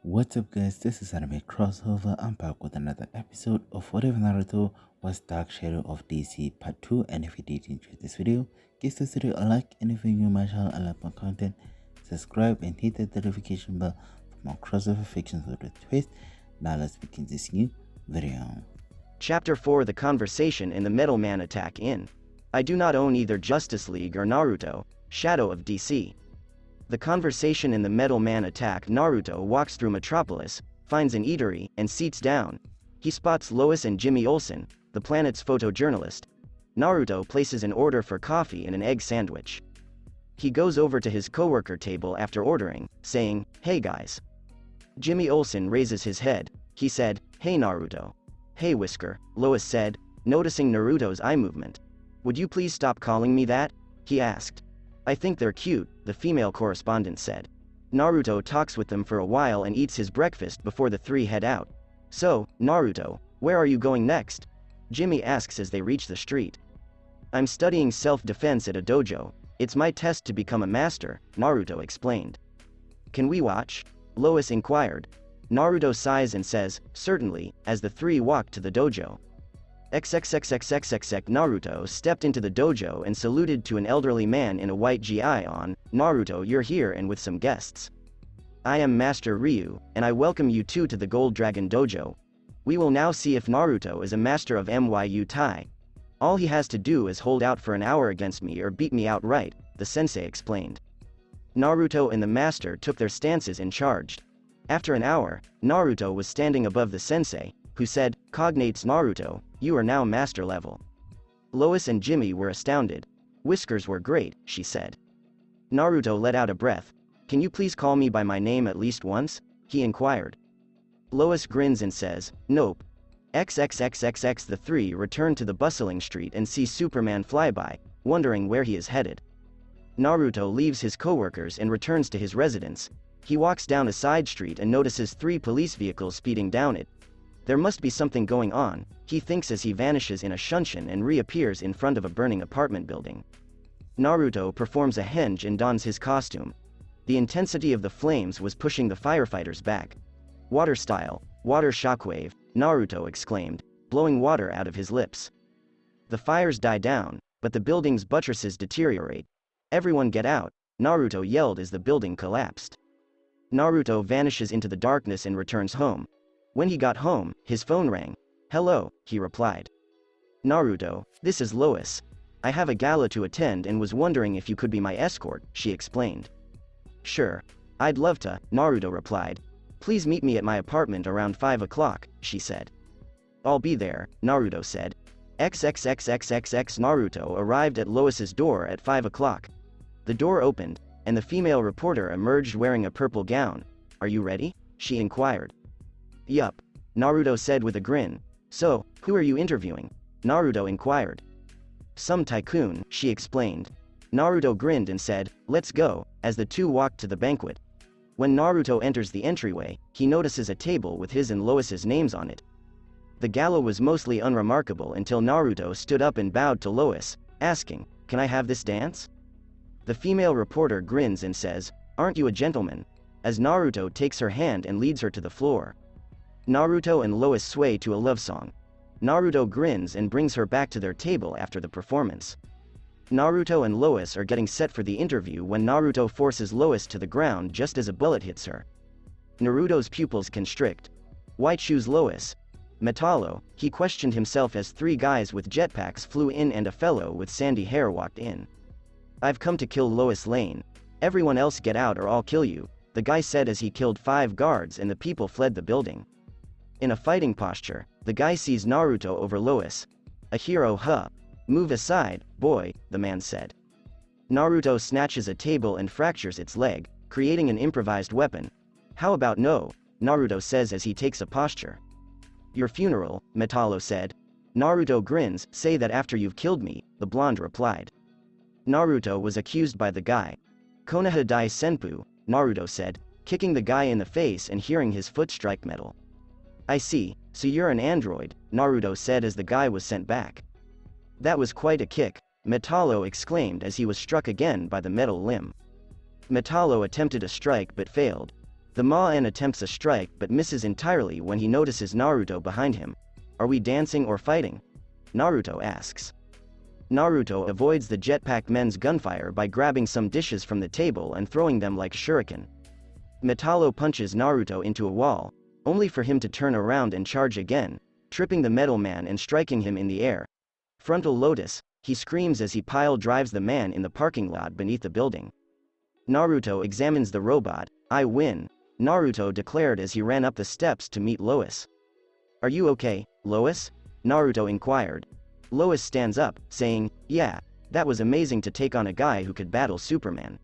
What's up guys, this is Anime Crossover. I'm back with another episode of Whatever Naruto Was Dark Shadow of DC Part 2, and if you did enjoy this video, give this video a like, and if you're new to my channel and like my content, subscribe and hit that notification bell for more crossover fictions with a twist. Now let's begin this new video. Chapter 4: The Conversation in the Metal Man Attack in. I do not own either Justice League or Naruto, Shadow of DC. The Conversation in the Metal Man Attack. Naruto walks through Metropolis, finds an eatery, and seats down. He spots Lois and Jimmy Olsen, the planet's photojournalist. Naruto places an order for coffee and an egg sandwich. He goes over to his coworker table after ordering, saying, "Hey guys." Jimmy Olsen raises his head. He said, "Hey Naruto." "Hey Whisker," Lois said, noticing Naruto's eye movement. "Would you please stop calling me that?" he asked. "I think they're cute," the female correspondent said. Naruto talks with them for a while and eats his breakfast before the three head out. "So, Naruto, where are you going next?" Jimmy asks as they reach the street. "I'm studying self-defense at a dojo. It's my test to become a master," Naruto explained. "Can we watch?" Lois inquired. Naruto sighs and says, "Certainly," as the three walk to the dojo. XXXXXXX. Naruto stepped into the dojo and saluted to an elderly man in a white gi on. "Naruto, you're here and with some guests. I am Master Ryu, and I welcome you two to the Gold Dragon Dojo. We will now see if Naruto is a master of Myu Tai. All he has to do is hold out for an hour against me or beat me outright," the sensei explained. Naruto and the master took their stances and charged. After an hour, Naruto was standing above the sensei, who said, "Cognates Naruto, you are now master level." Lois and Jimmy were astounded. "Whiskers were great," she said. Naruto let out a breath. "Can you please call me by my name at least once?" he inquired. Lois grins and says, "Nope." XXXXX. The three return to the bustling street and see Superman fly by, wondering where he is headed. Naruto leaves his coworkers and returns to his residence. He walks down a side street and notices 3 police vehicles speeding down it. There must be something going on, he thinks as he vanishes in a shunshin and reappears in front of a burning apartment building. Naruto performs a henge and dons his costume. The intensity of the flames was pushing the firefighters back. "Water style, water shockwave," Naruto exclaimed, blowing water out of his lips. The fires die down, but the building's buttresses deteriorate. "Everyone get out," Naruto yelled as the building collapsed. Naruto vanishes into the darkness and returns home. When he got home, his phone rang. "Hello," he replied. "Naruto, this is Lois. I have a gala to attend and was wondering if you could be my escort," she explained. "Sure. I'd love to," Naruto replied. "Please meet me at my apartment around 5 o'clock, she said. "I'll be there," Naruto said. XXXXXX. Naruto arrived at Lois's door at 5 o'clock. The door opened, and the female reporter emerged wearing a purple gown. "Are you ready?" she inquired. "Yup," Naruto said with a grin. "So, who are you interviewing?" Naruto inquired. "Some tycoon," she explained. Naruto grinned and said, "Let's go," as the two walked to the banquet. When Naruto enters the entryway, he notices a table with his and Lois's names on it. The gala was mostly unremarkable until Naruto stood up and bowed to Lois, asking, "Can I have this dance?" The female reporter grins and says, "Aren't you a gentleman?" as Naruto takes her hand and leads her to the floor. Naruto and Lois sway to a love song. Naruto grins and brings her back to their table after the performance. Naruto and Lois are getting set for the interview when Naruto forces Lois to the ground just as a bullet hits her. Naruto's pupils constrict. Why choose Lois? Metallo, he questioned himself as 3 guys with jetpacks flew in and a fellow with sandy hair walked in. "I've come to kill Lois Lane. Everyone else get out or I'll kill you," the guy said as he killed 5 guards and the people fled the building. In a fighting posture, the guy sees Naruto over Lois. "A hero, huh? Move aside, boy," the man said. Naruto snatches a table and fractures its leg, creating an improvised weapon. "How about no?" Naruto says as he takes a posture. "Your funeral," Metallo said. Naruto grins, "Say that after you've killed me," the blonde replied. Naruto was accused by the guy. "Konoha dai senpu," Naruto said, kicking the guy in the face and hearing his foot strike metal. "I see, so you're an android," Naruto said as the guy was sent back. "That was quite a kick," Metallo exclaimed as he was struck again by the metal limb. Metallo attempted a strike but failed. The Ma-en attempts a strike but misses entirely when he notices Naruto behind him. Are we dancing or fighting? Naruto asks. Naruto avoids the jetpack men's gunfire by grabbing some dishes from the table and throwing them like shuriken. Metallo punches Naruto into a wall, only for him to turn around and charge again, tripping the metal man and striking him in the air. Frontal Lotus, he screams as he pile drives the man in the parking lot beneath the building. Naruto examines the robot. I win, Naruto declared as he ran up the steps to meet Lois. Are you okay, Lois? Naruto inquired. Lois stands up, saying, yeah, that was amazing to take on a guy who could battle Superman.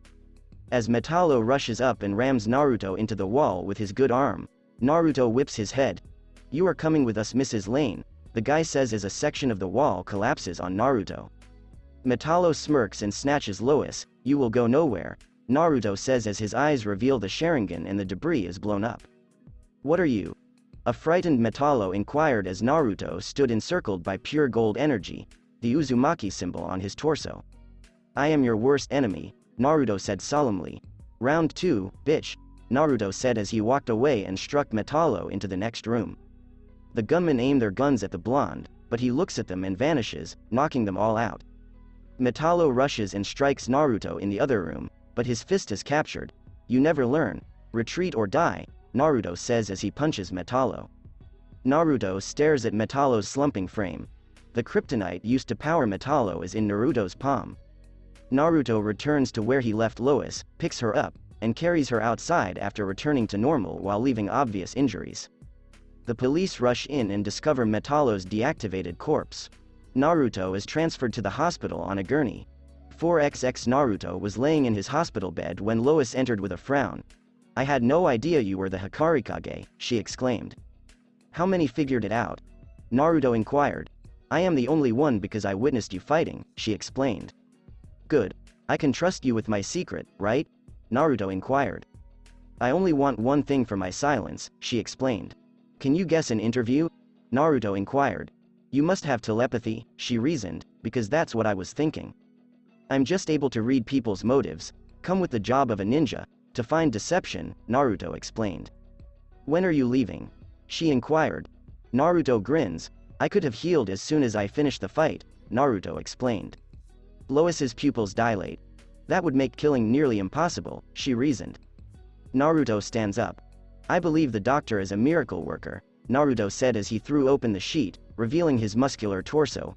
As Metallo rushes up and rams Naruto into the wall with his good arm, Naruto whips his head. You are coming with us, Mrs. Lane, the guy says as a section of the wall collapses on Naruto. Metallo smirks and snatches Lois. You will go nowhere, Naruto says as his eyes reveal the Sharingan and the debris is blown up. What are you? A frightened Metallo inquired as Naruto stood encircled by pure gold energy, the Uzumaki symbol on his torso. I am your worst enemy, Naruto said solemnly. Round 2, bitch, Naruto said as he walked away and struck Metallo into the next room. The gunmen aim their guns at the blonde, but he looks at them and vanishes, knocking them all out. Metallo rushes and strikes Naruto in the other room, but his fist is captured. You never learn. Retreat or die, Naruto says as he punches Metallo. Naruto stares at Metallo's slumping frame. The kryptonite used to power Metallo is in Naruto's palm. Naruto returns to where he left Lois, picks her up, and carries her outside after returning to normal while leaving obvious injuries. The police rush in and discover Metallo's deactivated corpse. Naruto is transferred to the hospital on a gurney. 4XX Naruto was laying in his hospital bed when Lois entered with a frown. I had no idea you were the Hikari-Kage, she exclaimed. How many figured it out? Naruto inquired. I am the only one because I witnessed you fighting, she explained. Good. I can trust you with my secret, right? Naruto inquired. I only want one thing for my silence, she explained. Can you guess an interview? Naruto inquired. You must have telepathy, she reasoned, because that's what I was thinking. I'm just able to read people's motives, come with the job of a ninja, to find deception, Naruto explained. When are you leaving? She inquired. Naruto grins. I could have healed as soon as I finished the fight, Naruto explained. Lois's pupils dilate. That would make killing nearly impossible, she reasoned. Naruto stands up. I believe the doctor is a miracle worker, Naruto said as he threw open the sheet, revealing his muscular torso.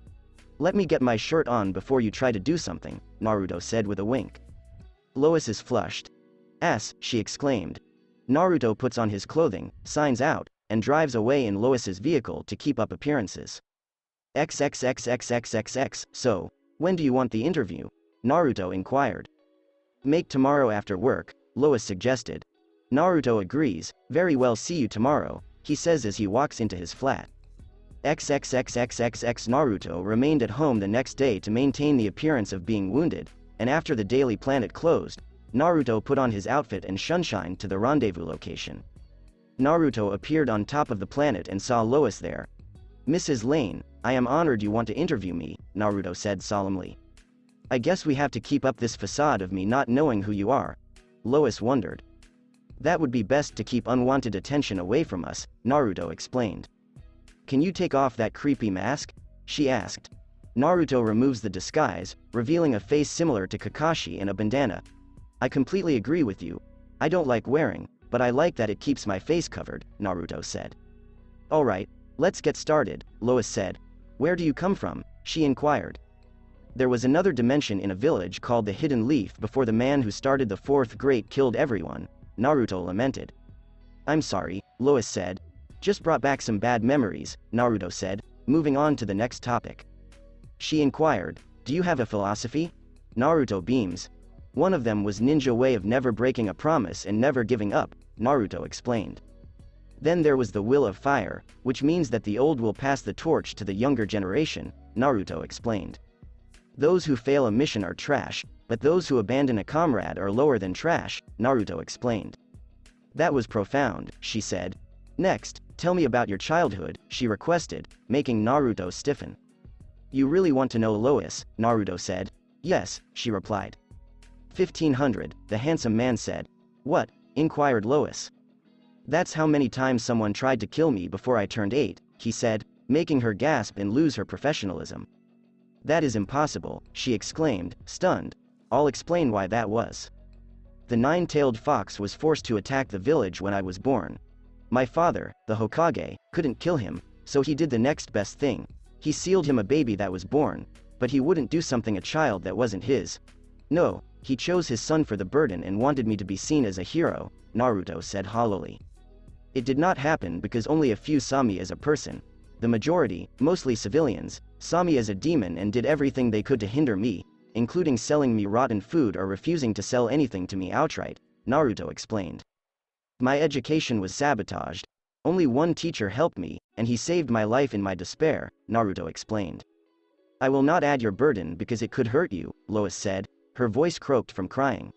Let me get my shirt on before you try to do something, Naruto said with a wink. Lois is flushed. She exclaimed. Naruto puts on his clothing, signs out, and drives away in Lois's vehicle to keep up appearances. XXXXXXX, so, when do you want the interview? Naruto inquired. Make tomorrow after work, Lois suggested. Naruto agrees. Very well, see you tomorrow, he says as he walks into his flat. XXXXXX Naruto remained at home the next day to maintain the appearance of being wounded, and after the Daily Planet closed, Naruto put on his outfit and shunshine to the rendezvous location. Naruto appeared on top of the planet and saw Lois there. Mrs. Lane, I am honored you want to interview me, Naruto said solemnly. I guess we have to keep up this facade of me not knowing who you are. Lois wondered. That would be best to keep unwanted attention away from us, Naruto explained. Can you take off that creepy mask? She asked. Naruto removes the disguise, revealing a face similar to Kakashi and a bandana. I completely agree with you. I don't like wearing, but I like that it keeps my face covered, Naruto said. Alright, let's get started, Lois said. Where do you come from? She inquired. There was another dimension in a village called the Hidden Leaf before the man who started the Fourth Great killed everyone, Naruto lamented. I'm sorry, Lois said. Just brought back some bad memories, Naruto said, moving on to the next topic. She inquired, do you have a philosophy? Naruto beams. One of them was ninja way of never breaking a promise and never giving up, Naruto explained. Then there was the will of fire, which means that the old will pass the torch to the younger generation, Naruto explained. Those who fail a mission are trash, but those who abandon a comrade are lower than trash, Naruto explained. That was profound, she said. Next, tell me about your childhood, she requested, making Naruto stiffen. You really want to know Lois, Naruto said. Yes, she replied. 1500, the handsome man said. What? Inquired Lois. That's how many times someone tried to kill me before I turned 8, he said, making her gasp and lose her professionalism. That is impossible, she exclaimed, stunned. I'll explain why that was. The nine-tailed fox was forced to attack the village when I was born. My father, the Hokage, couldn't kill him, so he did the next best thing. He sealed him a baby that was born, but he wouldn't do something a child that wasn't his. No, he chose his son for the burden and wanted me to be seen as a hero, Naruto said hollowly. It did not happen because only a few saw me as a person. The majority, mostly civilians, saw me as a demon and did everything they could to hinder me, including selling me rotten food or refusing to sell anything to me outright, Naruto explained. My education was sabotaged. Only one teacher helped me, and he saved my life in my despair, Naruto explained. I will not add your burden because it could hurt you, Lois said, her voice croaked from crying.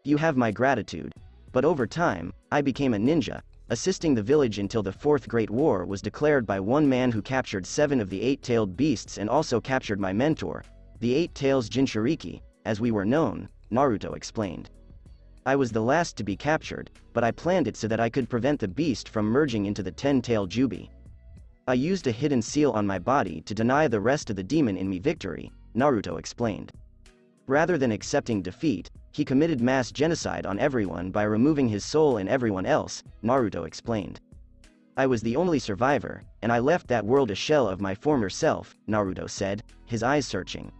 You have my gratitude. But over time, I became a ninja, assisting the village until the Fourth Great War was declared by one man who captured 7 of the 8-tailed beasts and also captured my mentor, the 8 Tails Jinchuriki, as we were known, Naruto explained. I was the last to be captured, but I planned it so that I could prevent the beast from merging into the 10-tailed Jubi. I used a hidden seal on my body to deny the rest of the demon in me victory, Naruto explained. Rather than accepting defeat, he committed mass genocide on everyone by removing his soul and everyone else, Naruto explained. I was the only survivor, and I left that world a shell of my former self, Naruto said, his eyes searching.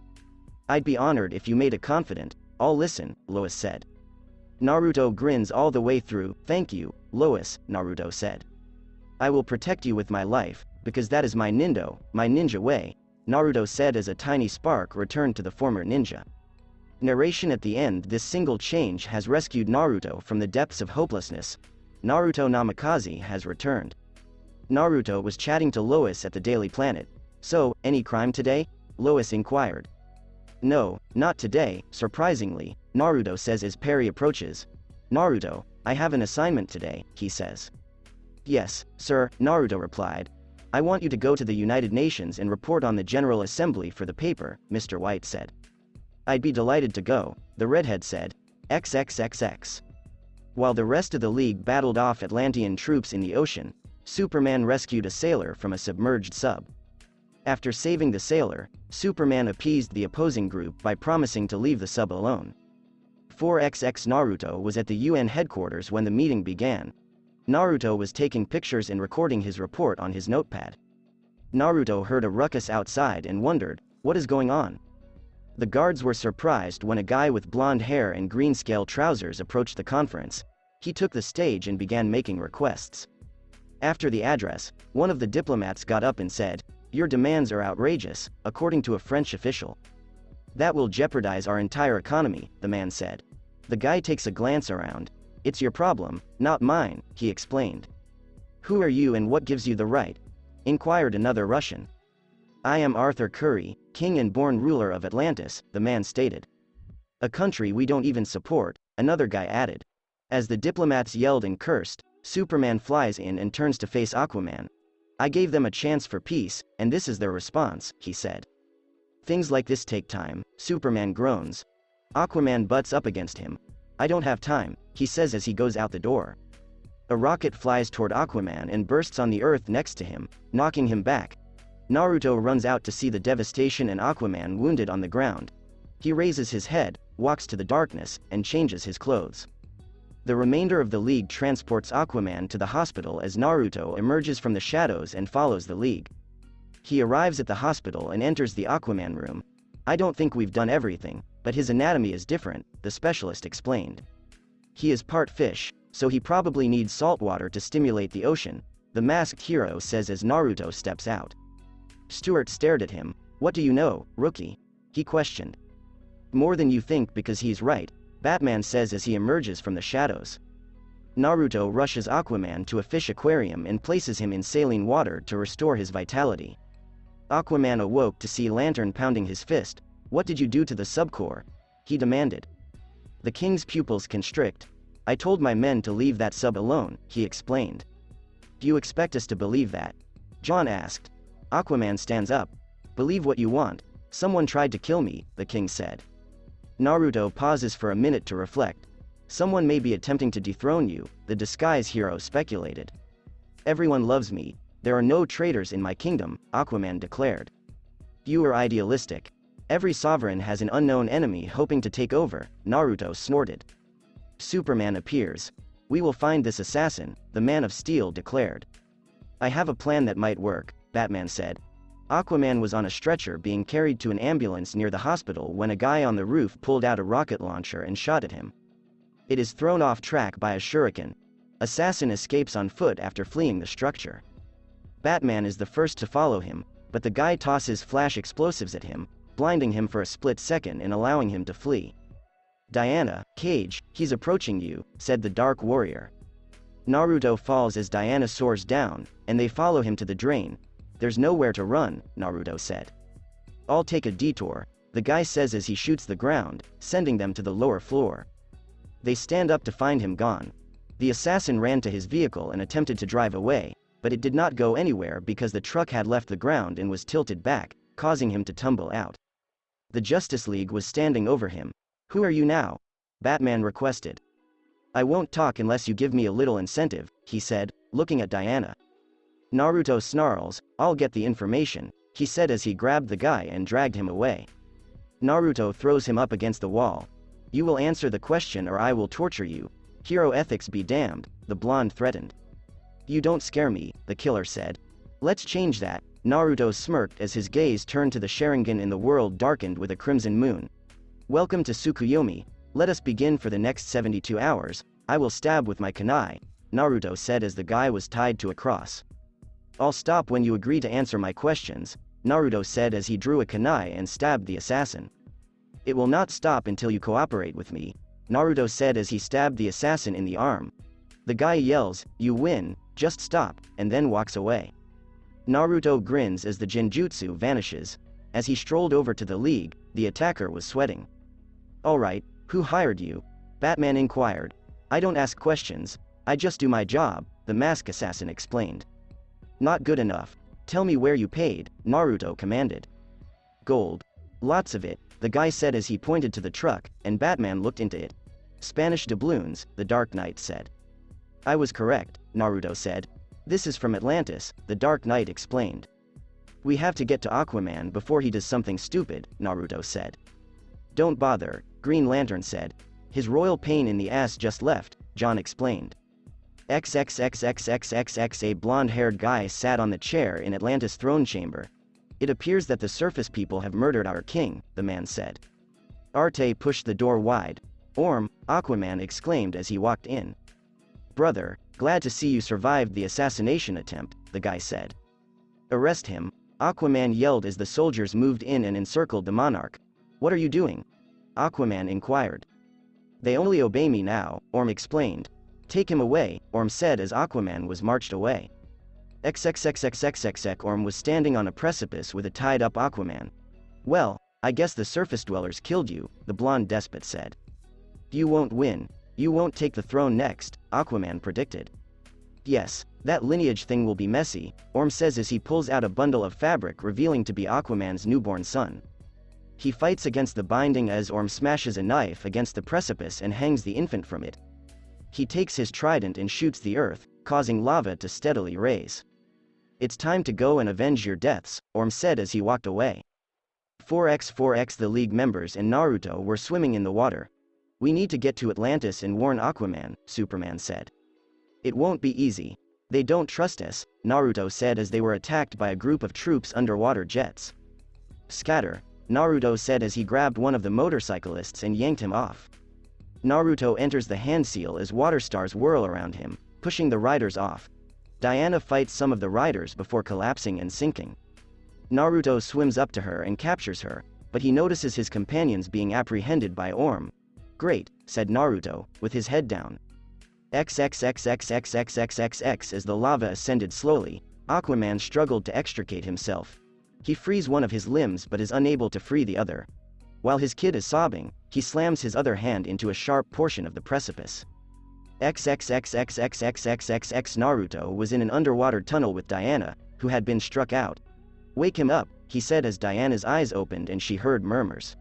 I'd be honored if you made it confident. I'll listen, Lois said. Naruto grins all the way through. Thank you, Lois, Naruto said. I will protect you with my life, because that is my ninja way, Naruto said as a tiny spark returned to the former ninja. Narration at the end. This single change has rescued Naruto from the depths of hopelessness. Naruto Namikaze has returned. Naruto was chatting to Lois at the Daily Planet. So, any crime today? Lois inquired. No, not today, surprisingly, Naruto says as Perry approaches. Naruto, I have an assignment today, he says. Yes, sir, Naruto replied. I want you to go to the United Nations and report on the General Assembly for the paper, Mr. White said. I'd be delighted to go, the redhead said. XXXX. While the rest of the League battled off Atlantean troops in the ocean, Superman rescued a sailor from a submerged sub. After saving the sailor, Superman appeased the opposing group by promising to leave the sub alone. 4XX Naruto was at the UN headquarters when the meeting began. Naruto was taking pictures and recording his report on his notepad. Naruto heard a ruckus outside and wondered, what is going on? The guards were surprised when a guy with blonde hair and green scale trousers approached the conference. He took the stage and began making requests. After the address, one of the diplomats got up and said, "Your demands are outrageous, according to a French official. That will jeopardize our entire economy," the man said. The guy takes a glance around. "It's your problem, not mine," he explained. "Who are you and what gives you the right?" inquired another Russian. "I am Arthur Curry, king and born ruler of Atlantis," the man stated. "A country we don't even support," another guy added. As the diplomats yelled and cursed, Superman flies in and turns to face Aquaman. "I gave them a chance for peace, and this is their response," he said. "Things like this take time," Superman groans. Aquaman butts up against him. "I don't have time," he says as he goes out the door. A rocket flies toward Aquaman and bursts on the earth next to him, knocking him back. Naruto runs out to see the devastation and Aquaman wounded on the ground. He raises his head, walks to the darkness, and changes his clothes. The remainder of the League transports Aquaman to the hospital as Naruto emerges from the shadows and follows the League. He arrives at the hospital and enters the Aquaman room. "I don't think we've done everything, but his anatomy is different," the specialist explained. "He is part fish, so he probably needs salt water to stimulate the ocean," the masked hero says as Naruto steps out. Stuart stared at him. "What do you know, rookie?" he questioned. "More than you think because he's right," Batman says as he emerges from the shadows. Naruto rushes Aquaman to a fish aquarium and places him in saline water to restore his vitality. Aquaman awoke to see Lantern pounding his fist. "What did you do to the subcore?" he demanded. "The king's pupils constrict. I told my men to leave that sub alone," he explained. "Do you expect us to believe that?" John asked. Aquaman stands up. "Believe what you want. Someone tried to kill me," the king said. Naruto pauses for a minute to reflect. Someone may be attempting to dethrone you, the disguise hero speculated. Everyone loves me. There are no traitors in my kingdom, Aquaman declared. You are idealistic. Every sovereign has an unknown enemy hoping to take over, Naruto snorted. Superman appears. We will find this assassin, the Man of Steel declared. I have a plan that might work, Batman said. Aquaman was on a stretcher being carried to an ambulance near the hospital when a guy on the roof pulled out a rocket launcher and shot at him. It is thrown off track by a shuriken. Assassin escapes on foot after fleeing the structure. Batman is the first to follow him, but the guy tosses flash explosives at him, blinding him for a split second and allowing him to flee. Diana, Cage, he's approaching you, said the Dark Warrior. Naruto falls as Diana soars down, and they follow him to the drain. There's nowhere to run, Naruto said. I'll take a detour, the guy says as he shoots the ground, sending them to the lower floor. They stand up to find him gone. The assassin ran to his vehicle and attempted to drive away, but it did not go anywhere because the truck had left the ground and was tilted back, causing him to tumble out. The Justice League was standing over him. Who are you now? Batman requested. I won't talk unless you give me a little incentive, he said, looking at Diana. Naruto snarls, I'll get the information, he said as he grabbed the guy and dragged him away. Naruto throws him up against the wall. You will answer the question or I will torture you. Hero ethics be damned, the blonde threatened. You don't scare me, the killer said. Let's change that, Naruto smirked as his gaze turned to the Sharingan in the world darkened with a crimson moon. Welcome to Tsukuyomi, let us begin for the next 72 hours, I will stab with my kunai, Naruto said as the guy was tied to a cross. I'll stop when you agree to answer my questions, Naruto said as he drew a kunai and stabbed the assassin. It will not stop until you cooperate with me, Naruto said as he stabbed the assassin in the arm. The guy yells, you win, just stop, and then walks away. Naruto grins as the genjutsu vanishes. As he strolled over to the league, the attacker was sweating. Alright, who hired you? Batman inquired. I don't ask questions, I just do my job, the mask assassin explained. Not good enough. Tell me where you paid, Naruto commanded. Gold. Lots of it, the guy said as he pointed to the truck, and Batman looked into it. Spanish doubloons, the Dark Knight said. I was correct, Naruto said. This is from Atlantis, the Dark Knight explained. We have to get to Aquaman before he does something stupid, Naruto said. Don't bother, Green Lantern said. His royal pain in the ass just left, John explained. XXXXXXX a blonde-haired guy sat on the chair in Atlantis' throne chamber. It appears that the surface people have murdered our king, the man said. Arte pushed the door wide. Orm, Aquaman exclaimed as he walked in. Brother, glad to see you survived the assassination attempt, the guy said. Arrest him, Aquaman yelled as the soldiers moved in and encircled the monarch. What are you doing? Aquaman inquired. They only obey me now, Orm explained. Take him away, Orm said as Aquaman was marched away. XXXXXXX Orm was standing on a precipice with a tied-up Aquaman. Well, I guess the surface dwellers killed you, the blonde despot said. You won't win. You won't take the throne next, Aquaman predicted. Yes, that lineage thing will be messy, Orm says as he pulls out a bundle of fabric revealing to be Aquaman's newborn son. He fights against the binding as Orm smashes a knife against the precipice and hangs the infant from it. He takes his trident and shoots the earth, causing lava to steadily raise. It's time to go and avenge your deaths, Orm said as he walked away. 4x the League members and Naruto were swimming in the water. We need to get to Atlantis and warn Aquaman, Superman said. It won't be easy. They don't trust us, Naruto said as they were attacked by a group of troops underwater jets. Scatter, Naruto said as he grabbed one of the motorcyclists and yanked him off. Naruto enters the hand seal as water stars whirl around him, pushing the riders off. Diana fights some of the riders before collapsing and sinking. Naruto swims up to her and captures her, but he notices his companions being apprehended by Orm. Great, said Naruto, with his head down. XXXXXXXXX as the lava ascended slowly, Aquaman struggled to extricate himself. He frees one of his limbs but is unable to free the other. While his kid is sobbing, he slams his other hand into a sharp portion of the precipice. XXXXXXXXX Naruto was in an underwater tunnel with Diana, who had been struck out. Wake him up, he said as Diana's eyes opened and she heard murmurs.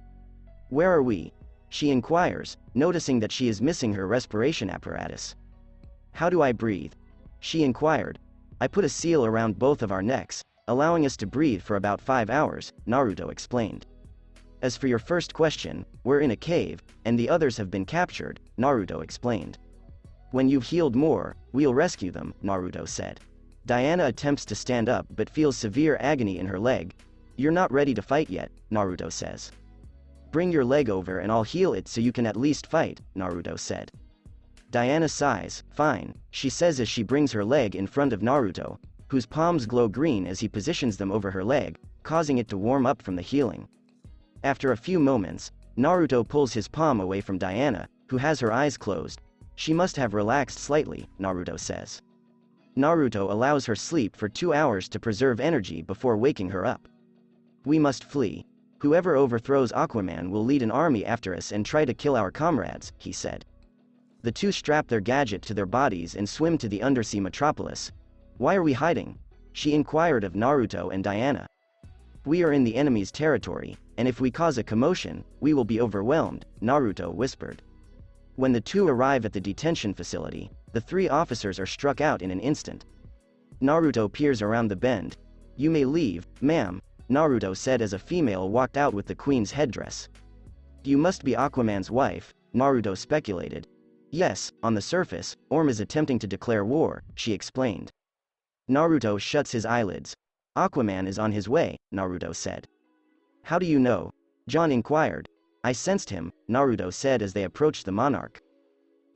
Where are we? She inquires, noticing that she is missing her respiration apparatus. How do I breathe? She inquired. I put a seal around both of our necks, allowing us to breathe for about 5 hours, Naruto explained. As for your first question, we're in a cave, and the others have been captured, Naruto explained. When you've healed more, we'll rescue them, Naruto said. Diana attempts to stand up but feels severe agony in her leg. You're not ready to fight yet, Naruto says. Bring your leg over and I'll heal it so you can at least fight, Naruto said. Diana sighs. Fine, she says as she brings her leg in front of Naruto, whose palms glow green as he positions them over her leg, causing it to warm up from the healing. After a few moments, Naruto pulls his palm away from Diana, who has her eyes closed. She must have relaxed slightly, Naruto says. Naruto allows her sleep for 2 hours to preserve energy before waking her up. We must flee. Whoever overthrows Aquaman will lead an army after us and try to kill our comrades, he said. The two strap their gadget to their bodies and swim to the undersea metropolis. Why are we hiding? She inquired of Naruto and Diana. We are in the enemy's territory, and if we cause a commotion, we will be overwhelmed, Naruto whispered. When the two arrive at the detention facility, the 3 officers are struck out in an instant. Naruto peers around the bend. You may leave, ma'am, Naruto said as a female walked out with the queen's headdress. You must be Aquaman's wife, Naruto speculated. Yes, on the surface, Orm is attempting to declare war, she explained. Naruto shuts his eyelids. Aquaman is on his way, Naruto said. How do you know? John inquired. I sensed him, Naruto said as they approached the monarch.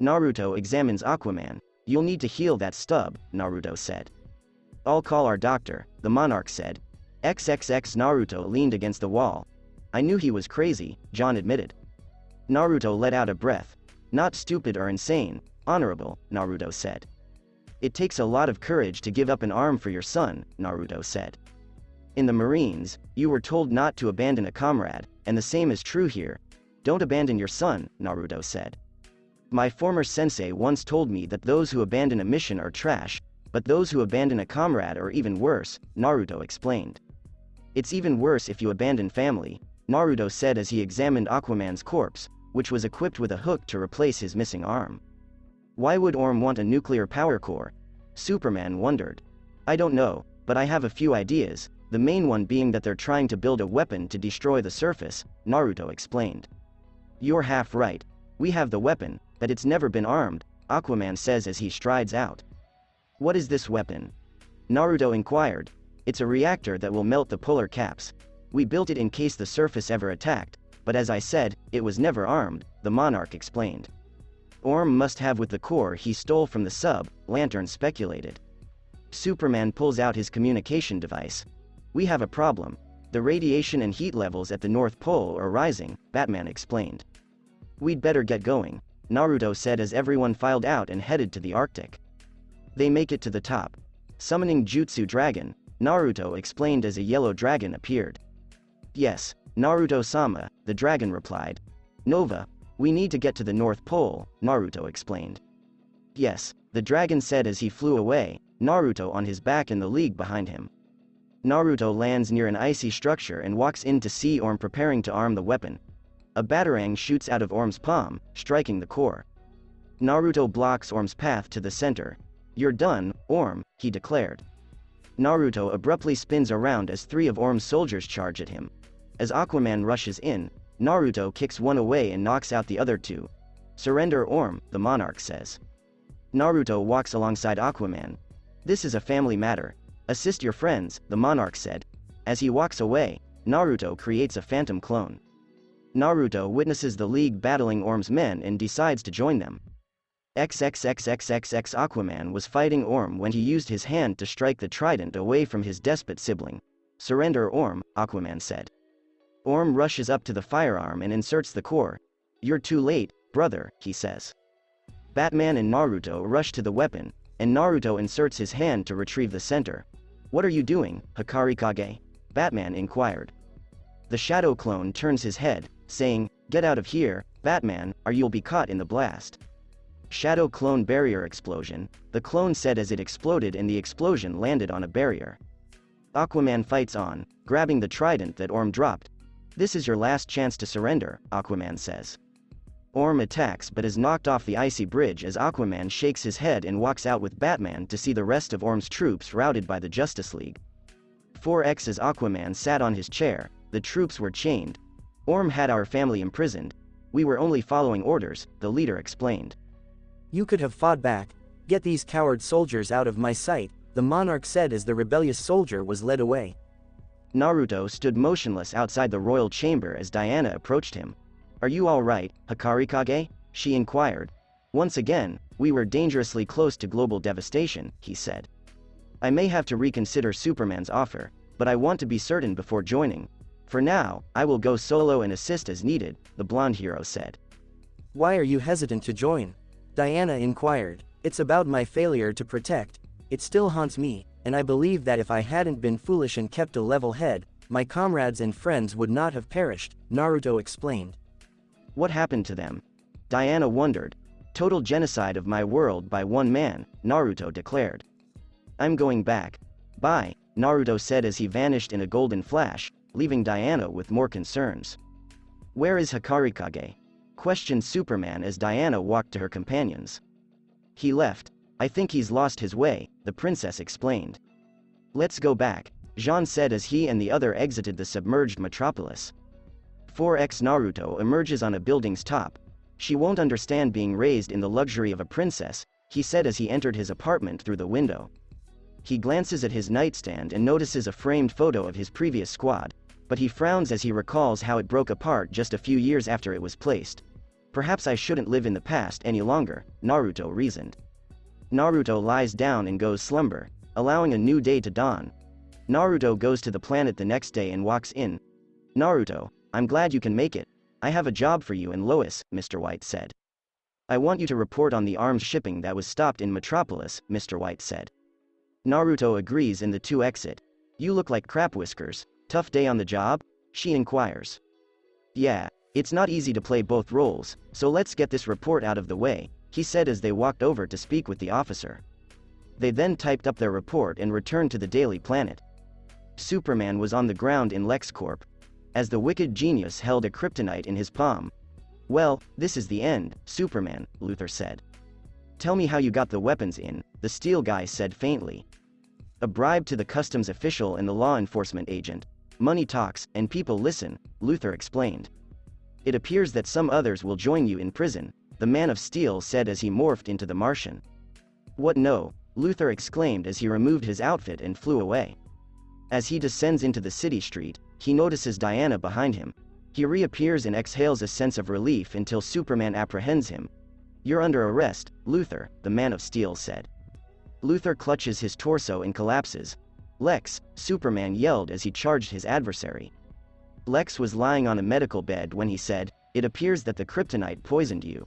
Naruto examines Aquaman. You'll need to heal that stub, Naruto said. I'll call our doctor, the monarch said. XXX Naruto leaned against the wall. I knew he was crazy, John admitted. Naruto let out a breath. Not stupid or insane, honorable, Naruto said. It takes a lot of courage to give up an arm for your son, Naruto said. In the Marines, you were told not to abandon a comrade, and the same is true here. Don't abandon your son, Naruto said. My former sensei once told me that those who abandon a mission are trash, but those who abandon a comrade are even worse, Naruto explained. It's even worse if you abandon family, Naruto said as he examined Aquaman's corpse, which was equipped with a hook to replace his missing arm. Why would Orm want a nuclear power core? Superman wondered. I don't know, but I have a few ideas, the main one being that they're trying to build a weapon to destroy the surface, Naruto explained. You're half right. We have the weapon, but it's never been armed, Aquaman says as he strides out. What is this weapon? Naruto inquired. It's a reactor that will melt the polar caps. We built it in case the surface ever attacked, but as I said, it was never armed, the monarch explained. Orm must have with the core he stole from the sub, Lantern speculated. Superman pulls out his communication device. We have a problem. The radiation and heat levels at the North Pole are rising, Batman explained. We'd better get going, Naruto said as everyone filed out and headed to the Arctic. They make it to the top. Summoning Jutsu Dragon, Naruto explained as a yellow dragon appeared. Yes, Naruto-sama, the dragon replied. Nova, we need to get to the North Pole, Naruto explained. Yes, the dragon said as he flew away, Naruto on his back in the league behind him. Naruto lands near an icy structure and walks in to see Orm preparing to arm the weapon. A batarang shoots out of Orm's palm, striking the core. Naruto blocks Orm's path to the center. You're done, Orm, he declared. Naruto abruptly spins around as 3 of Orm's soldiers charge at him. As Aquaman rushes in, Naruto kicks one away and knocks out the other 2. Surrender Orm, the monarch says. Naruto walks alongside Aquaman. This is a family matter. Assist your friends, the monarch said. As he walks away, Naruto creates a phantom clone. Naruto witnesses the League battling Orm's men and decides to join them. XXXXXX Aquaman was fighting Orm when he used his hand to strike the trident away from his despot sibling. Surrender Orm, Aquaman said. Orm rushes up to the firearm and inserts the core. You're too late, brother, he says. Batman and Naruto rush to the weapon, and Naruto inserts his hand to retrieve the center. What are you doing, Hikarikage? Batman inquired. The shadow clone turns his head, saying, Get out of here, Batman, or you'll be caught in the blast. Shadow clone barrier explosion, the clone said as it exploded and the explosion landed on a barrier. Aquaman fights on, grabbing the trident that Orm dropped. This is your last chance to surrender, Aquaman says. Orm attacks but is knocked off the icy bridge as Aquaman shakes his head and walks out with Batman to see the rest of Orm's troops routed by the Justice League. 4x as Aquaman sat on his chair, the troops were chained. Orm had our family imprisoned. We were only following orders, the leader explained. You could have fought back. Get these coward soldiers out of my sight, the monarch said as the rebellious soldier was led away. Naruto stood motionless outside the royal chamber as Diana approached him. Are you all right, Hakarikage? She inquired. Once again, we were dangerously close to global devastation, he said. I may have to reconsider Superman's offer, but I want to be certain before joining. For now, I will go solo and assist as needed, the blonde hero said. Why are you hesitant to join? Diana inquired. It's about my failure to protect. It still haunts me, and I believe that if I hadn't been foolish and kept a level head, my comrades and friends would not have perished, Naruto explained. What happened to them? Diana wondered. Total genocide of my world by one man, Naruto declared. I'm going back. Bye, Naruto said as he vanished in a golden flash, leaving Diana with more concerns. Where is Hakarikage? Questioned Superman as Diana walked to her companions. He left. I think he's lost his way, the princess explained. Let's go back, Jean said as he and the other exited the submerged metropolis. 4x Naruto emerges on a building's top. She won't understand being raised in the luxury of a princess, he said as he entered his apartment through the window. He glances at his nightstand and notices a framed photo of his previous squad, but he frowns as he recalls how it broke apart just a few years after it was placed. Perhaps I shouldn't live in the past any longer, Naruto reasoned. Naruto lies down and goes slumber, allowing a new day to dawn. Naruto goes to the planet the next day and walks in. Naruto, I'm glad you can make it. I have a job for you and Lois, Mr. White said. I want you to report on the arms shipping that was stopped in Metropolis, Mr. White said. Naruto agrees and the two exit. You look like crap whiskers. Tough day on the job? She inquires. Yeah, it's not easy to play both roles, so let's get this report out of the way, he said as they walked over to speak with the officer. They then typed up their report and returned to the Daily Planet. Superman was on the ground in LexCorp, as the wicked genius held a kryptonite in his palm. Well, this is the end, Superman, Luther said. Tell me how you got the weapons in, the steel guy said faintly. A bribe to the customs official and the law enforcement agent. Money talks, and people listen, Luther explained. It appears that some others will join you in prison, the Man of Steel said as he morphed into the Martian. What no, Luther exclaimed as he removed his outfit and flew away. As he descends into the city street, he notices Diana behind him. He reappears and exhales a sense of relief until Superman apprehends him. You're under arrest, Luther, the Man of Steel said. Luther clutches his torso and collapses. Lex, Superman yelled as he charged his adversary. Lex was lying on a medical bed when he said, it appears that the kryptonite poisoned you.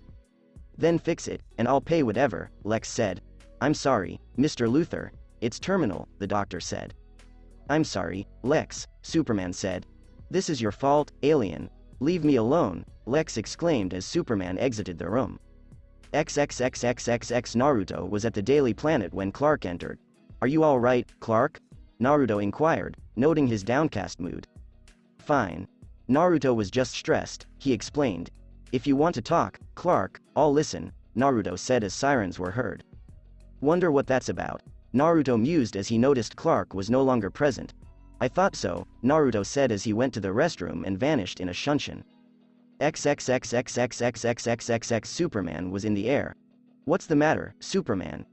Then fix it, and I'll pay whatever, Lex said. I'm sorry, Mr. Luther, it's terminal, the doctor said. I'm sorry, Lex, Superman said. This is your fault, alien. Leave me alone, Lex exclaimed as Superman exited the room. XXXXXX Naruto was at the Daily Planet when Clark entered. Are you all right, Clark? Naruto inquired, noting his downcast mood. Fine. Naruto was just stressed, he explained. If you want to talk, Clark, I'll listen, Naruto said as sirens were heard. Wonder what that's about. Naruto mused as he noticed Clark was no longer present. I thought so, Naruto said as he went to the restroom and vanished in a shunshin. XXXXXXXXXXX Superman was in the air. What's the matter, Superman?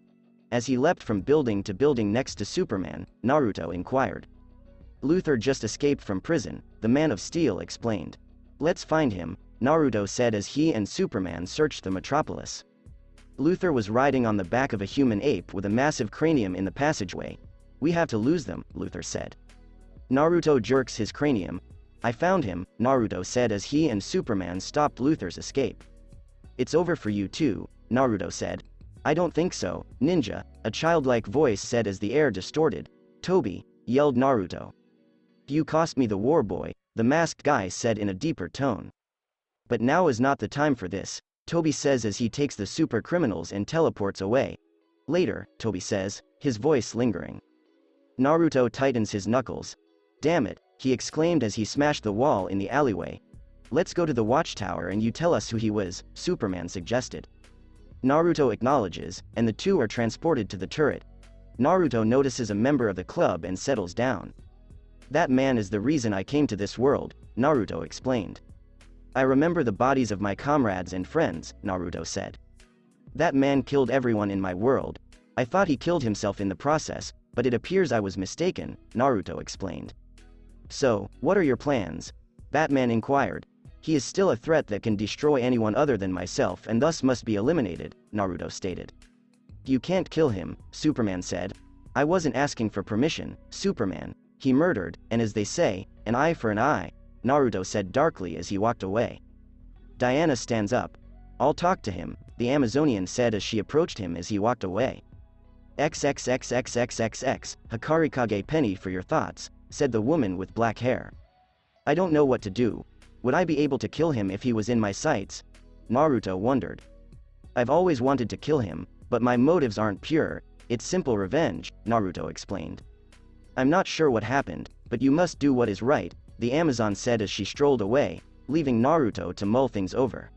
As he leapt from building to building next to Superman, Naruto inquired. Luther just escaped from prison, the Man of Steel explained. Let's find him, Naruto said as he and Superman searched the metropolis. Luther was riding on the back of a human ape with a massive cranium in the passageway. We have to lose them, Luther said. Naruto jerks his cranium. I found him, Naruto said as he and Superman stopped Luther's escape. It's over for you too, Naruto said. I don't think so, ninja, a childlike voice said as the air distorted. Toby, yelled Naruto. You cost me the war boy, the masked guy said in a deeper tone. But now is not the time for this, Toby says as he takes the super criminals and teleports away. Later, Toby says, his voice lingering. Naruto tightens his knuckles. Damn it, he exclaimed as he smashed the wall in the alleyway. Let's go to the watchtower and you tell us who he was, Superman suggested. Naruto acknowledges, and the two are transported to the turret. Naruto notices a member of the club and settles down. That man is the reason I came to this world, Naruto explained. I remember the bodies of my comrades and friends, Naruto said. That man killed everyone in my world. I thought he killed himself in the process, but it appears I was mistaken, Naruto explained. So, what are your plans? Batman inquired. He is still a threat that can destroy anyone other than myself and thus must be eliminated, Naruto stated. You can't kill him, Superman said. I wasn't asking for permission, Superman. He murdered, and as they say, an eye for an eye, Naruto said darkly as he walked away. Diana stands up. I'll talk to him, the Amazonian said as she approached him as he walked away. XXXXXXX, Hikarikage penny for your thoughts, said the woman with black hair. I don't know what to do. Would I be able to kill him if he was in my sights? Naruto wondered. I've always wanted to kill him, but my motives aren't pure, it's simple revenge, Naruto explained. I'm not sure what happened, but you must do what is right, the Amazon said as she strolled away, leaving Naruto to mull things over.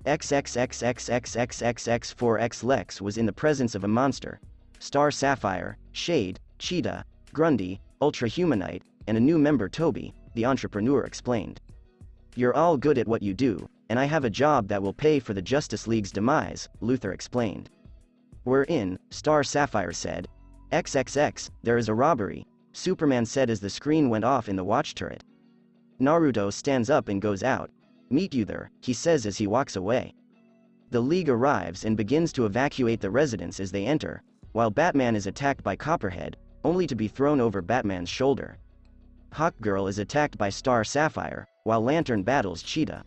XXXXXXXX4X Lex was in the presence of a monster. Star Sapphire, Shade, Cheetah, Grundy, Ultra Humanite, and a new member Toby, the entrepreneur explained. You're all good at what you do, and I have a job that will pay for the Justice League's demise, Luthor explained. We're in, Star Sapphire said. XXX, there is a robbery, Superman said as the screen went off in the watch turret. Naruto stands up and goes out. Meet you there, he says as he walks away. The League arrives and begins to evacuate the residence as they enter, while Batman is attacked by Copperhead, only to be thrown over Batman's shoulder. Hawkgirl is attacked by Star Sapphire, while Lantern battles Cheetah.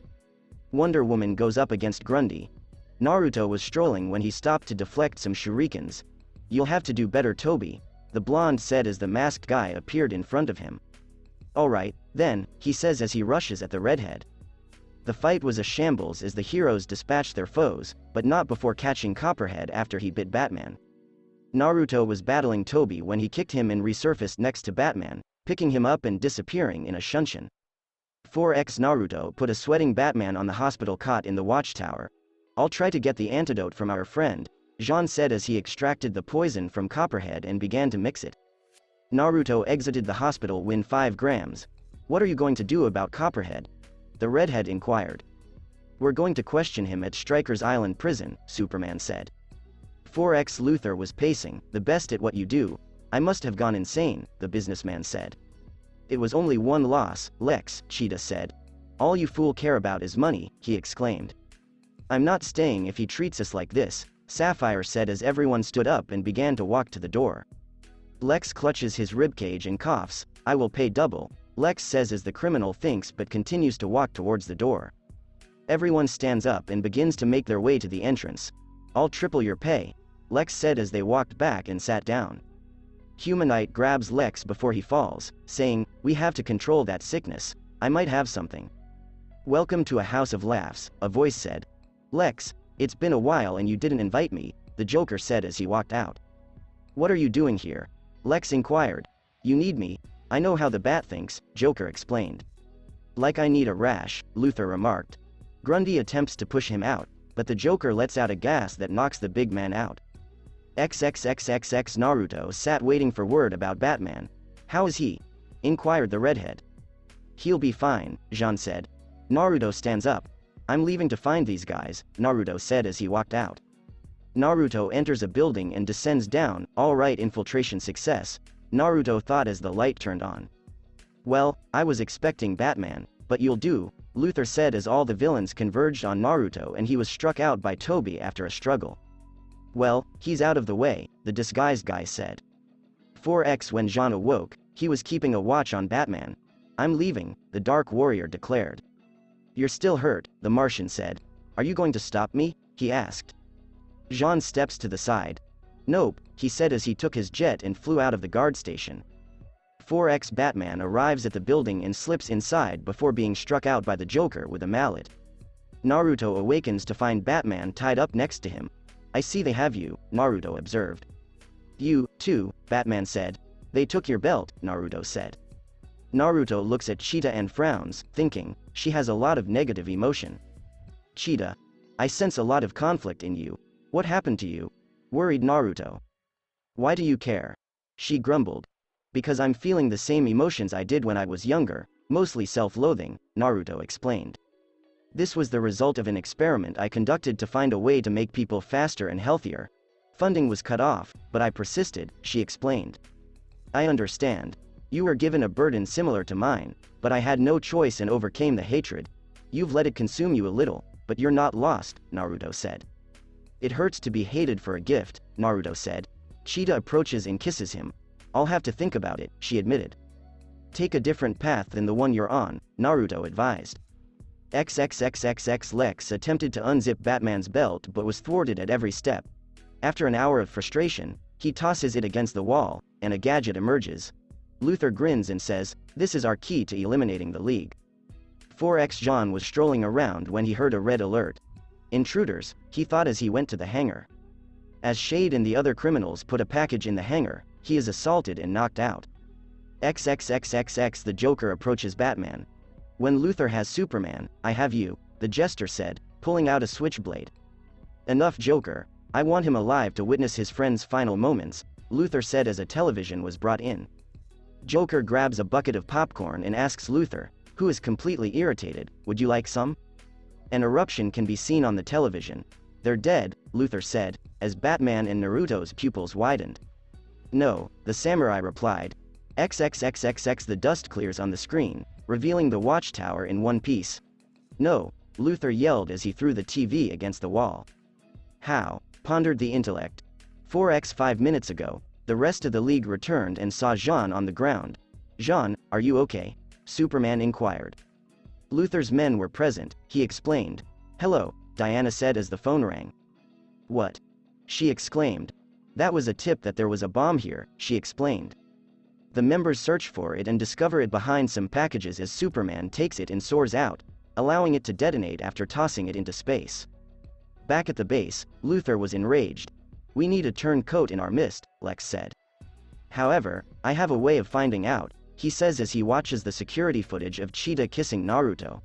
Wonder Woman goes up against Grundy. Naruto was strolling when he stopped to deflect some shurikens. You'll have to do better, Toby, the blonde said as the masked guy appeared in front of him. Alright, then, he says as he rushes at the redhead. The fight was a shambles as the heroes dispatched their foes, but not before catching Copperhead after he bit Batman. Naruto was battling Toby when he kicked him and resurfaced next to Batman, picking him up and disappearing in a shunshin. 4X Naruto put a sweating Batman on the hospital cot in the watchtower. I'll try to get the antidote from our friend, Jean said as he extracted the poison from Copperhead and began to mix it. Naruto exited the hospital with 5 grams. What are you going to do about Copperhead? The redhead inquired. We're going to question him at Stryker's Island prison, Superman said. 4X Luthor was pacing, the best at what you do. I must have gone insane, the businessman said. It was only one loss, Lex, Cheetah said. All you fool care about is money, he exclaimed. I'm not staying if he treats us like this, Sapphire said as everyone stood up and began to walk to the door. Lex clutches his ribcage and coughs. I will pay double, Lex says as the criminal thinks but continues to walk towards the door. Everyone stands up and begins to make their way to the entrance. I'll triple your pay, Lex said as they walked back and sat down. Humanite grabs Lex before he falls, saying, we have to control that sickness, I might have something. Welcome to a house of laughs, a voice said. Lex, it's been a while and you didn't invite me, the Joker said as he walked out. What are you doing here? Lex inquired. You need me, I know how the Bat thinks, Joker explained. Like I need a rash, Luthor remarked. Grundy attempts to push him out, but the Joker lets out a gas that knocks the big man out. XXXXX Naruto sat waiting for word about Batman. How is he? Inquired the redhead. He'll be fine, Jean said. Naruto stands up. I'm leaving to find these guys, Naruto said as he walked out. Naruto enters a building and descends down. All right, infiltration success, Naruto thought as the light turned on. Well, I was expecting Batman, but you'll do, Luthor said as all the villains converged on Naruto and he was struck out by Toby after a struggle. Well, he's out of the way, the disguised guy said. 4X When Jean awoke, he was keeping a watch on Batman. I'm leaving, the Dark Warrior declared. You're still hurt, the Martian said. Are you going to stop me? He asked. Jean steps to the side. Nope, he said as he took his jet and flew out of the guard station. 4X Batman arrives at the building and slips inside before being struck out by the Joker with a mallet. Naruto awakens to find Batman tied up next to him. I see they have you, Naruto observed. You, too, Batman said. They took your belt, Naruto said. Naruto looks at Cheetah and frowns, thinking, she has a lot of negative emotion. Cheetah, I sense a lot of conflict in you. What happened to you? Worried Naruto. Why do you care? She grumbled. Because I'm feeling the same emotions I did when I was younger, mostly self-loathing, Naruto explained. This was the result of an experiment I conducted to find a way to make people faster and healthier. Funding was cut off, but I persisted, she explained. I understand. You were given a burden similar to mine, but I had no choice and overcame the hatred. You've let it consume you a little, but you're not lost, Naruto said. It hurts to be hated for a gift, Naruto said. Cheetah approaches and kisses him. I'll have to think about it, she admitted. Take a different path than the one you're on, Naruto advised. XXXXX Lex attempted to unzip Batman's belt but was thwarted at every step. After an hour of frustration, he tosses it against the wall, and a gadget emerges. Luthor grins and says, this is our key to eliminating the League. 4X John was strolling around when he heard a red alert. Intruders, he thought as he went to the hangar. As Shade and the other criminals put a package in the hangar, he is assaulted and knocked out. XXXXX The Joker approaches Batman. When Luthor has Superman, I have you, the Jester said, pulling out a switchblade. Enough Joker, I want him alive to witness his friend's final moments, Luthor said as a television was brought in. Joker grabs a bucket of popcorn and asks Luthor, who is completely irritated, would you like some? An eruption can be seen on the television. They're dead, Luthor said, as Batman and Naruto's pupils widened. No, the samurai replied. XXXXX The dust clears on the screen, revealing the watchtower in one piece. No, Luthor yelled as he threw the TV against the wall. How? Pondered the intellect. 4x 5 minutes ago, the rest of the League returned and saw Jean on the ground. Jean, are you okay? Superman inquired. Luthor's men were present, he explained. Hello, Diana said as the phone rang. What? She exclaimed. That was a tip that there was a bomb here, she explained. The members search for it and discover it behind some packages as Superman takes it and soars out, allowing it to detonate after tossing it into space. Back at the base, Luthor was enraged. We need a turncoat in our midst, Lex said. However, I have a way of finding out, he says as he watches the security footage of Cheetah kissing Naruto.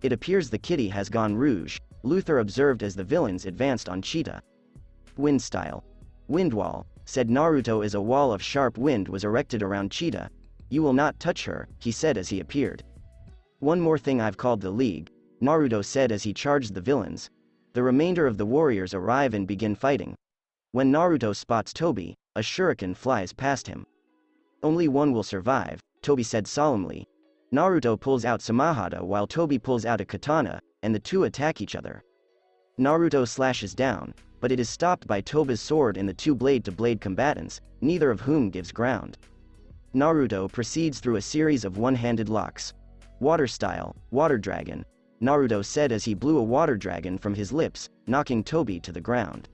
It appears the kitty has gone rouge, Luthor observed as the villains advanced on Cheetah. Wind style. Wind wall, said Naruto as a wall of sharp wind was erected around Cheetah. You will not touch her, he said as he appeared. One more thing I've called the League, Naruto said as he charged the villains. The remainder of the warriors arrive and begin fighting. When Naruto spots Tobi, a shuriken flies past him. Only one will survive, Tobi said solemnly. Naruto pulls out Samahata while Tobi pulls out a katana, and the two attack each other. Naruto slashes down, but it is stopped by Tobi's sword and the two blade-to-blade combatants, neither of whom gives ground. Naruto proceeds through a series of one-handed locks. Water style, water dragon, Naruto said as he blew a water dragon from his lips, knocking Tobi to the ground.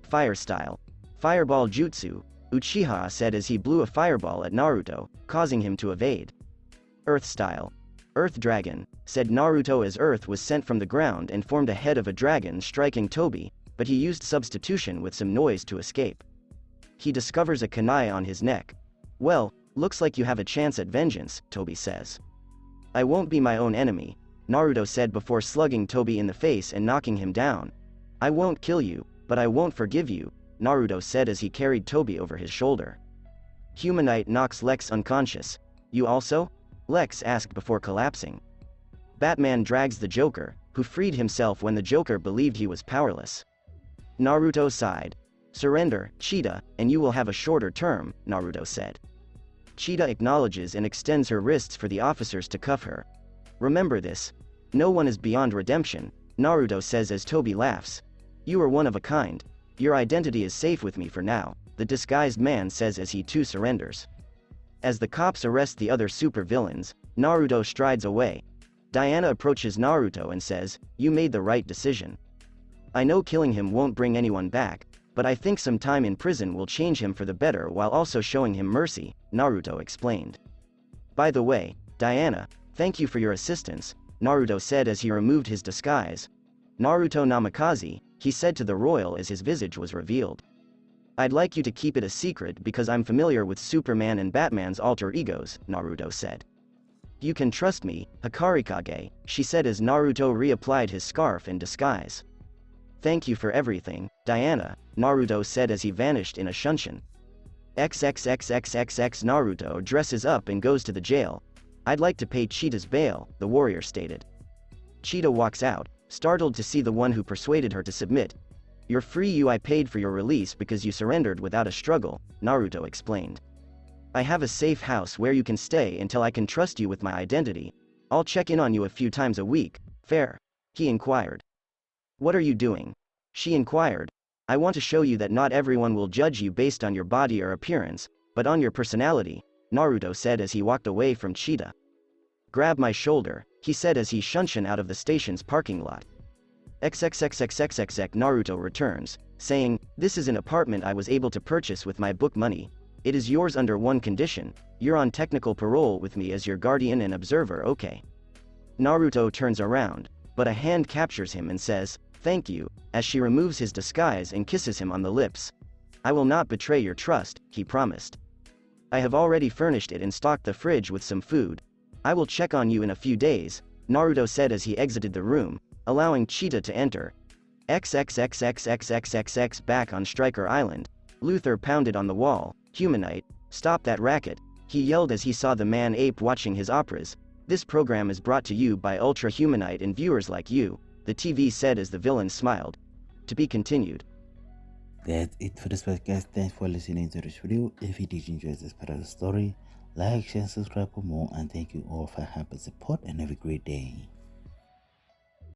Fire style, fireball jutsu, Uchiha said as he blew a fireball at Naruto, causing him to evade. Earth style, earth dragon, said Naruto as earth was sent from the ground and formed a head of a dragon striking Tobi, but he used substitution with some noise to escape. He discovers a kunai on his neck. Well, looks like you have a chance at vengeance, Tobi says. I won't be my own enemy, Naruto said before slugging Tobi in the face and knocking him down. I won't kill you, but I won't forgive you, Naruto said as he carried Tobi over his shoulder. Humanite knocks Lex unconscious. You also? Lex asked before collapsing. Batman drags the Joker, who freed himself when the Joker believed he was powerless. Naruto sighed. Surrender, Cheetah, and you will have a shorter term, Naruto said. Cheetah acknowledges and extends her wrists for the officers to cuff her. Remember this. No one is beyond redemption, Naruto says as Tobi laughs. You are one of a kind. Your identity is safe with me for now, the disguised man says as he too surrenders. As the cops arrest the other supervillains, Naruto strides away. Diana approaches Naruto and says, you made the right decision. I know killing him won't bring anyone back, but I think some time in prison will change him for the better while also showing him mercy, Naruto explained. By the way, Diana, thank you for your assistance, Naruto said as he removed his disguise. Naruto Namikaze, he said to the royal as his visage was revealed. I'd like you to keep it a secret because I'm familiar with Superman and Batman's alter egos, Naruto said. You can trust me, Hakarikage, she said as Naruto reapplied his scarf in disguise. Thank you for everything, Diana, Naruto said as he vanished in a shunshin. XXXXXX Naruto dresses up and goes to the jail. I'd like to pay Cheetah's bail, the warrior stated. Cheetah walks out, startled to see the one who persuaded her to submit. You're free. I paid for your release because you surrendered without a struggle, Naruto explained. I have a safe house where you can stay until I can trust you with my identity. I'll check in on you a few times a week, fair? He inquired. What are you doing? She inquired. I want to show you that not everyone will judge you based on your body or appearance, but on your personality, Naruto said as he walked away from Cheetah. Grab my shoulder, he said as he shunshin out of the station's parking lot. XXXXXXX Naruto returns, saying, this is an apartment I was able to purchase with my book money. It is yours under one condition, you're on technical parole with me as your guardian and observer, okay? Naruto turns around, but a hand captures him and says, thank you, as she removes his disguise and kisses him on the lips. I will not betray your trust, he promised. I have already furnished it and stocked the fridge with some food. I will check on you in a few days, Naruto said as he exited the room, allowing Cheetah to enter. XXXXXXXX back on Stryker Island, Luther pounded on the wall. Humanite, stop that racket, he yelled as he saw the man-ape watching his operas. This program is brought to you by Ultra Humanite and viewers like you, the TV said as the villain smiled. To be continued. That's it for this podcast. Thanks for listening to this video. If you did enjoy this part of the story, like, share, and subscribe for more. And thank you all for helping support and have a great day.